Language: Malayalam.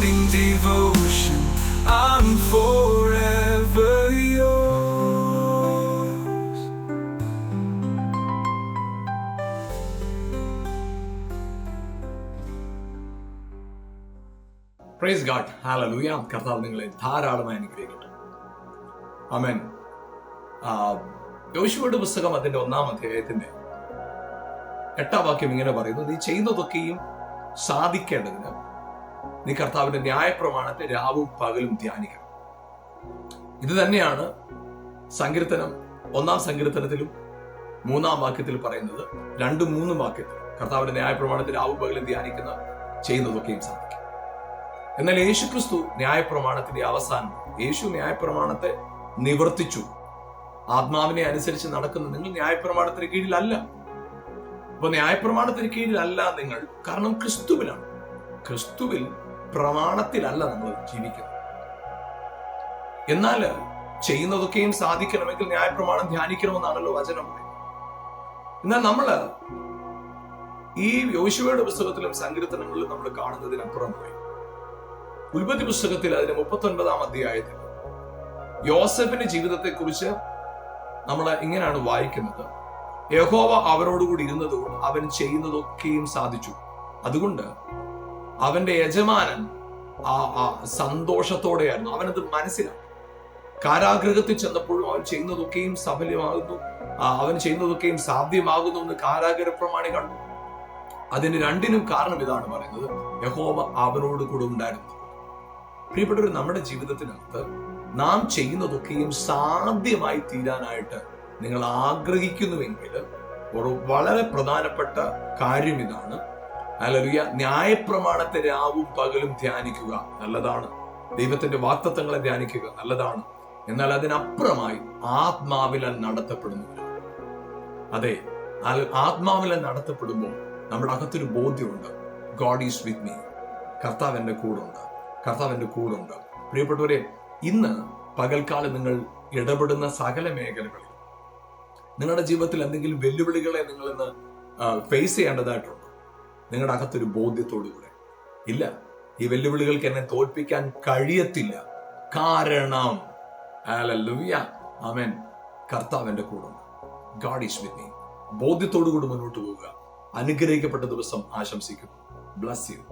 morning devotion. I'm forever yours. Praise God, hallelujah. കർത്താവ് നിങ്ങളെ ധാരാളമായി അനുഗ്രഹിക്കട്ടെ. ആമേൻ. യോശുവയുടെ പുസ്തകം അതിന്റെ 1-ാം അധ്യായത്തിന്റെ 8-ാം വാക്യം ഇങ്ങനെ പറയുന്നു: നീ ചെയ്യുന്നതൊക്കെയും സാധിക്കേണ്ടതിന് നീ കർത്താവിന്റെ ന്യായപ്രമാണത്തെ രാവും പകലും ധ്യാനിക്കണം. ഇത് തന്നെയാണ് സങ്കീർത്തനം 1-ാം സങ്കീർത്തനത്തിലും 3-ാം വാക്യത്തിൽ പറയുന്നത്. 2ഉം 3ഉം വാക്യത്തിൽ കർത്താവിന്റെ ന്യായപ്രമാണത്തെ രാവും പകലും ധ്യാനിക്കുന്ന ചെയ്യുന്നതൊക്കെയും സാധിക്കും. എന്നാൽ യേശുക്രിസ്തു ന്യായപ്രമാണത്തിന്റെ അവസാനം, യേശു ന്യായപ്രമാണത്തെ നിവർത്തിച്ചു. ആത്മാവിനെ അനുസരിച്ച് നടക്കുന്ന നിങ്ങൾ ന്യായപ്രമാണത്തിന് കീഴിലല്ല. അപ്പൊ ന്യായപ്രമാണത്തിന് കീഴിലല്ല നിങ്ങൾ, കാരണം ക്രിസ്തുവിലാണ്. ക്രിസ്തുവിൽ പ്രമാണത്തിലല്ല നമ്മൾ ജീവിക്കുന്നത്. എന്നാൽ ചെയ്യുന്നതൊക്കെയും സാധിക്കണമെങ്കിൽ ന്യായപ്രമാണം ധ്യാനിക്കണമെന്നാണല്ലോ വചനം പറയുന്നത്. എന്നാൽ നമ്മള് ഈ യോശുവയുടെ പുസ്തകത്തിലും സങ്കീർത്തനങ്ങളിലും നമ്മൾ കാണുന്നതിനപ്പുറം പോയി ഉൽപ്പത്തി പുസ്തകത്തിൽ അതിന്റെ 39-ാം അധ്യായത്തിൽ യോസേഫിന്റെ ജീവിതത്തെ കുറിച്ച് നമ്മൾ ഇങ്ങനെയാണ് വായിക്കുന്നത്: യഹോവ അവരോടുകൂടി ഇരുന്നതുകൊണ്ട് അവൻ ചെയ്യുന്നതൊക്കെയും സാധിച്ചു. അതുകൊണ്ട് അവന്റെ യജമാനൻ സന്തോഷത്തോടെയായിരുന്നു. അവനത് മനസ്സിലാക്കി. കാരാഗൃഹത്തിൽ ചെന്നപ്പോഴും അവൻ ചെയ്യുന്നതൊക്കെയും സഫലമാകുന്നു, അവൻ ചെയ്യുന്നതൊക്കെയും സാധ്യമാകുന്നു എന്ന് കാരാഗൃഹ പ്രമാണി കണ്ടു. അതിന് രണ്ടിനും കാരണം ഇതാണ് പറയുന്നത്: യഹോവ അവനോട് കൂടെ ഉണ്ടായിരുന്നു. പ്രിയപ്പെട്ടവർ, നമ്മുടെ ജീവിതത്തിനകത്ത് നാം ചെയ്യുന്നതൊക്കെയും സാധ്യമായി തീരാനായിട്ട് നിങ്ങൾ ആഗ്രഹിക്കുന്നുവെങ്കിൽ ഒരു വളരെ പ്രധാനപ്പെട്ട കാര്യം ഇതാണ്. ഹല്ലേലൂയ. ന്യായപ്രമാണത്തെ രാവും പകലും ധ്യാനിക്കുക നല്ലതാണ്. ദൈവത്തിന്റെ വാഗ്ദത്തങ്ങളെ ധ്യാനിക്കുക നല്ലതാണ്. എന്നാൽ അതിനപ്പുറമായി ആത്മാവിലാൽ നടത്തപ്പെടുന്നവരാണ്. അതെ, ആത്മാവിലാൽ നടത്തപ്പെടുമ്പോൾ നമ്മുടെ അകത്തൊരു ബോധ്യമുണ്ട്: ഗോഡ് ഈസ് വിത്ത് മീ. കർത്താവ് എന്റെ കൂടെ ഉണ്ട്, കർത്താവ് എന്റെ കൂടെ ഉണ്ട്. പ്രിയപ്പെട്ടവരെ, ഇന്ന് പകൽക്കാലം നിങ്ങൾ ഇടപെടുന്ന സകല മേഖലകളിൽ നിങ്ങളുടെ ജീവിതത്തിൽ എന്തെങ്കിലും വെല്ലുവിളികളെ നിങ്ങൾ ഇന്ന് ഫേസ് ചെയ്യേണ്ടതായിട്ടുണ്ടോ? നിങ്ങളുടെ അകത്തൊരു ബോധ്യത്തോടുകൂടെ, ഇല്ല, ഈ വെല്ലുവിളികൾക്ക് എന്നെ തോൽപ്പിക്കാൻ കഴിയത്തില്ല, കാരണം ഹല്ലേലൂയ, ആമേൻ, കർത്താവ് എന്റെ കൂടെ ഉണ്ട്, ഗോഡ് ഈസ് വിത്ത് മീ. ബോധ്യത്തോടുകൂടി മുന്നോട്ട് പോവുക. അനുഗ്രഹിക്കപ്പെട്ട ദിവസം ആശംസിക്കുന്നു. Bless you.